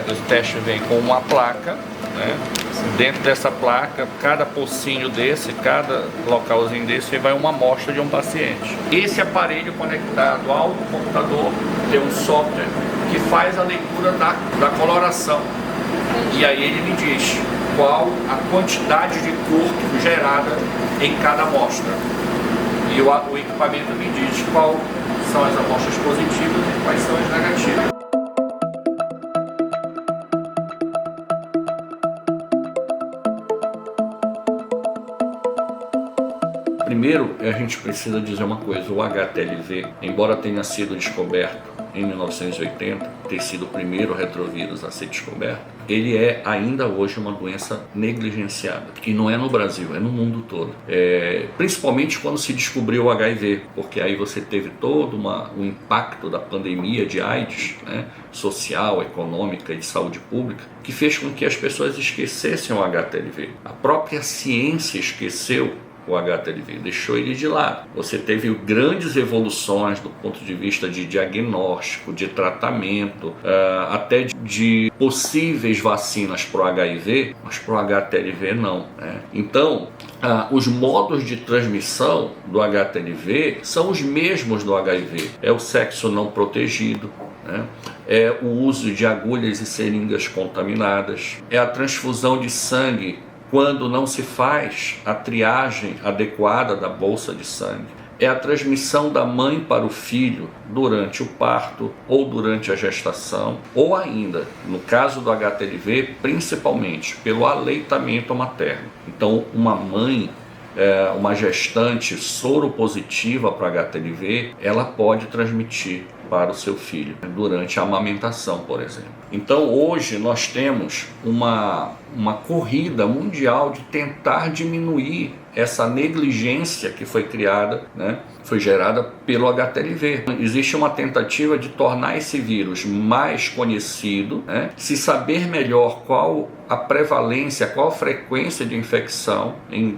O teste vem com uma placa, né? Dentro dessa placa, cada pocinho desse, cada localzinho desse, vai uma amostra de um paciente. Esse aparelho conectado ao computador tem um software que faz a leitura da coloração. E aí ele me diz qual a quantidade de cor gerada em cada amostra. E o equipamento me diz quais são as amostras positivas e quais são as negativas. Primeiro, a gente precisa dizer uma coisa: o HTLV, embora tenha sido descoberto em 1980, ter sido o primeiro retrovírus a ser descoberto, ele é ainda hoje uma doença negligenciada. E não é no Brasil, é no mundo todo. Principalmente quando se descobriu o HIV, porque aí você teve todo o impacto da pandemia de AIDS, né, social, econômica e de saúde pública, que fez com que as pessoas esquecessem o HTLV. A própria ciência esqueceu o HTLV, deixou ele de lado. Você teve grandes evoluções do ponto de vista de diagnóstico, de tratamento, até de possíveis vacinas para o HIV, mas para o HTLV não, né? Então, os modos de transmissão do HTLV são os mesmos do HIV. É o sexo não protegido, né? É o uso de agulhas e seringas contaminadas, é a transfusão de sangue quando não se faz a triagem adequada da bolsa de sangue, é a transmissão da mãe para o filho durante o parto ou durante a gestação, ou ainda, no caso do HTLV, principalmente pelo aleitamento materno. Então, uma mãe, uma gestante soropositiva para HTLV, ela pode transmitir para o seu filho durante a amamentação, por exemplo. Então hoje nós temos uma corrida mundial de tentar diminuir essa negligência que foi criada, né, foi gerada pelo HTLV. Existe uma tentativa de tornar esse vírus mais conhecido, né, se saber melhor qual a prevalência, qual a frequência de infecção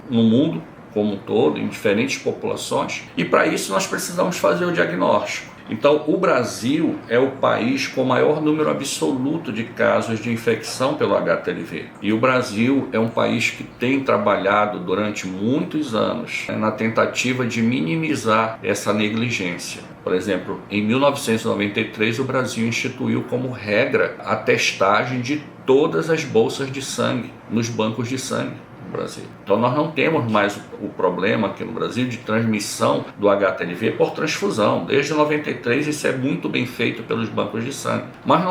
no mundo como um todo, em diferentes populações, e para isso nós precisamos fazer o diagnóstico. Então, o Brasil é o país com o maior número absoluto de casos de infecção pelo HTLV. E o Brasil é um país que tem trabalhado durante muitos anos, né, na tentativa de minimizar essa negligência. Por exemplo, em 1993, o Brasil instituiu como regra a testagem de todas as bolsas de sangue nos bancos de sangue. Brasil. Então nós não temos mais o problema aqui no Brasil de transmissão do HTLV por transfusão. Desde 93 isso é muito bem feito pelos bancos de sangue. Mas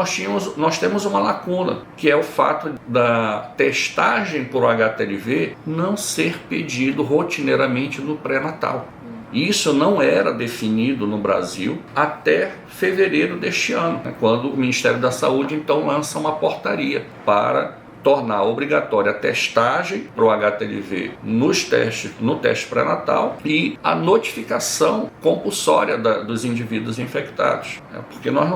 nós temos uma lacuna, que é o fato da testagem por HTLV não ser pedido rotineiramente no pré-natal. Isso não era definido no Brasil até fevereiro deste ano, né, quando o Ministério da Saúde então lança uma portaria para tornar obrigatória a testagem para o HTLV no teste pré-natal e a notificação compulsória dos indivíduos infectados, porque nós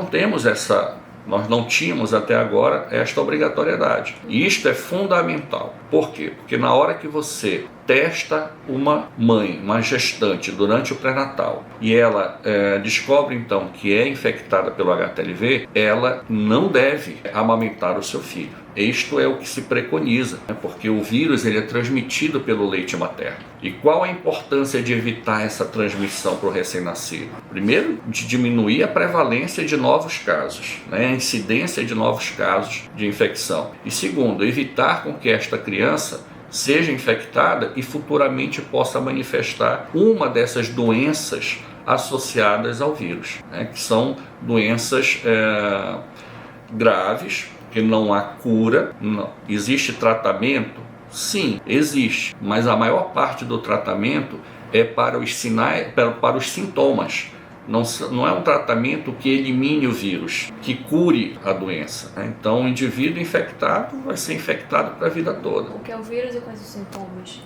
não tínhamos até agora esta obrigatoriedade. E isto é fundamental. Por quê? Porque na hora que você testa uma mãe, uma gestante, durante o pré-natal, e ela descobre então que é infectada pelo HTLV, ela não deve amamentar o seu filho. Isto é o que se preconiza, né? Porque o vírus ele é transmitido pelo leite materno. E qual a importância de evitar essa transmissão para o recém-nascido? Primeiro, de diminuir a prevalência de novos casos, né? A incidência de novos casos de infecção. E segundo, evitar com que esta criança seja infectada e futuramente possa manifestar uma dessas doenças associadas ao vírus, né? Que são doenças graves, que não há cura. Não. Existe tratamento? Sim, existe, mas a maior parte do tratamento é para os sinais, para os sintomas. Não é um tratamento que elimine o vírus, que cure a doença, né? Então, o indivíduo infectado vai ser infectado para a vida toda. O que é o vírus e quais os sintomas?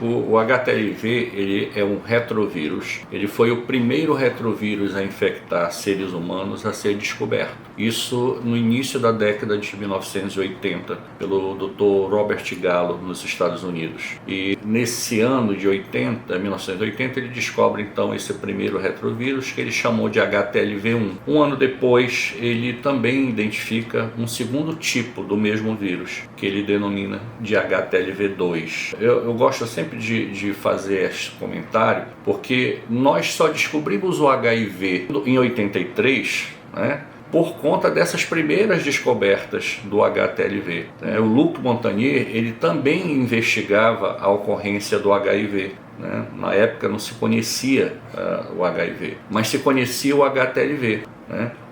O HTLV ele é um retrovírus. Ele foi o primeiro retrovírus a infectar seres humanos a ser descoberto. Isso no início da década de 1980, pelo Dr. Robert Gallo, nos Estados Unidos. E nesse ano de 1980, ele descobre então esse primeiro retrovírus, que ele chamou de HTLV1. Um ano depois, ele também identifica um segundo tipo do mesmo vírus, que ele denomina de HTLV2. Eu gosto sempre de fazer esse comentário, porque nós só descobrimos o HIV em 83, né? Por conta dessas primeiras descobertas do HTLV. O Luc Montagnier, ele também investigava a ocorrência do HIV. Na época não se conhecia o HIV, mas se conhecia o HTLV.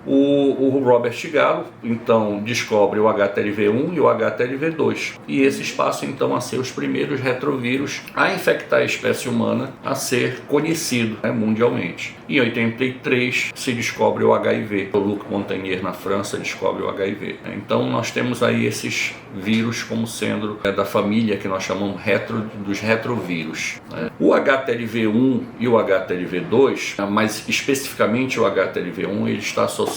O Robert Gallo, então, descobre o HTLV1 e o HTLV2. E esses passam, então, a ser os primeiros retrovírus a infectar a espécie humana a ser conhecido mundialmente. Em 83 se descobre o HIV. O Luc Montagnier, na França, descobre o HIV. Então, nós temos aí esses vírus como sendo da família que nós chamamos dos retrovírus. O HTLV1 e o HTLV2, mas especificamente o HTLV1, ele está associado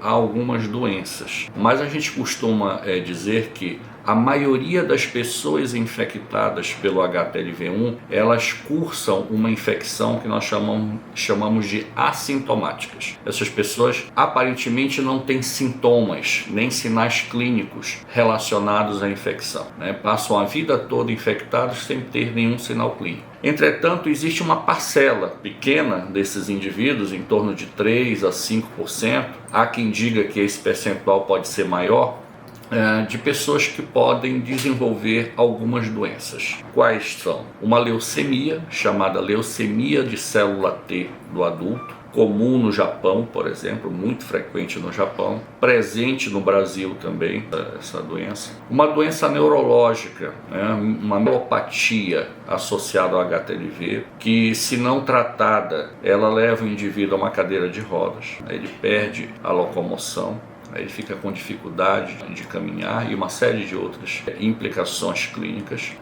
a algumas doenças. Mas a gente costuma dizer que a maioria das pessoas infectadas pelo HTLV1, elas cursam uma infecção que nós chamamos de assintomáticas. Essas pessoas aparentemente não têm sintomas, nem sinais clínicos relacionados à infecção. Passam a vida toda infectados sem ter nenhum sinal clínico. Entretanto, existe uma parcela pequena desses indivíduos, em torno de 3 a 5%, há quem diga que esse percentual pode ser maior, de pessoas que podem desenvolver algumas doenças. Quais são? Uma leucemia, chamada leucemia de célula T do adulto, comum no Japão, por exemplo, muito frequente no Japão, presente no Brasil também, essa doença. Uma doença neurológica, uma neuropatia associada ao HTLV, que, se não tratada, ela leva o indivíduo a uma cadeira de rodas, ele perde a locomoção, ele fica com dificuldade de caminhar e uma série de outras implicações clínicas.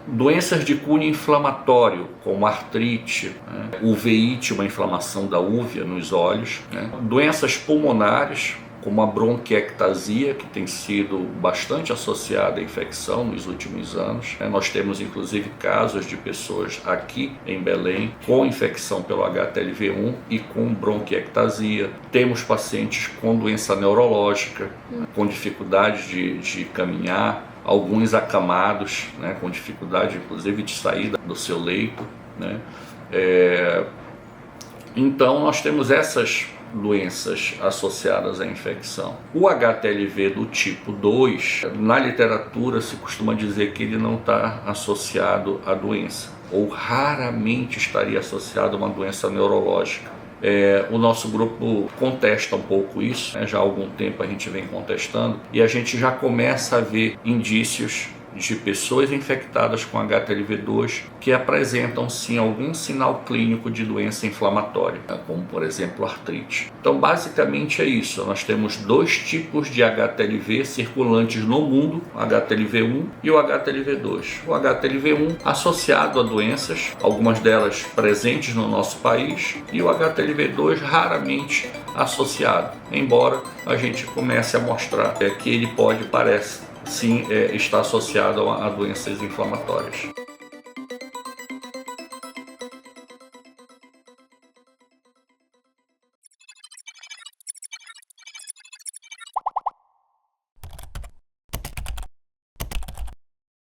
Doenças de cunho inflamatório, como artrite, uveíte, uma inflamação da úvea nos olhos. Doenças pulmonares, como a bronquiectasia, que tem sido bastante associada à infecção nos últimos anos. Nós temos inclusive casos de pessoas aqui em Belém com infecção pelo HTLV1 e com bronquiectasia. Temos pacientes com doença neurológica, com dificuldade de caminhar, alguns acamados, com dificuldade inclusive de sair do seu leito. Então nós temos essas doenças associadas à infecção. O HTLV do tipo 2, na literatura se costuma dizer que ele não está associado à doença, ou raramente estaria associado a uma doença neurológica. O nosso grupo contesta um pouco isso, já há algum tempo a gente vem contestando, e a gente já começa a ver indícios de pessoas infectadas com HTLV2 que apresentam sim algum sinal clínico de doença inflamatória, como por exemplo artrite. Então basicamente é isso, nós temos dois tipos de HTLV circulantes no mundo, o HTLV1 e o HTLV2. O HTLV1 associado a doenças, algumas delas presentes no nosso país, e o HTLV2 raramente associado, embora a gente comece a mostrar que ele parece sim está associado a doenças inflamatórias.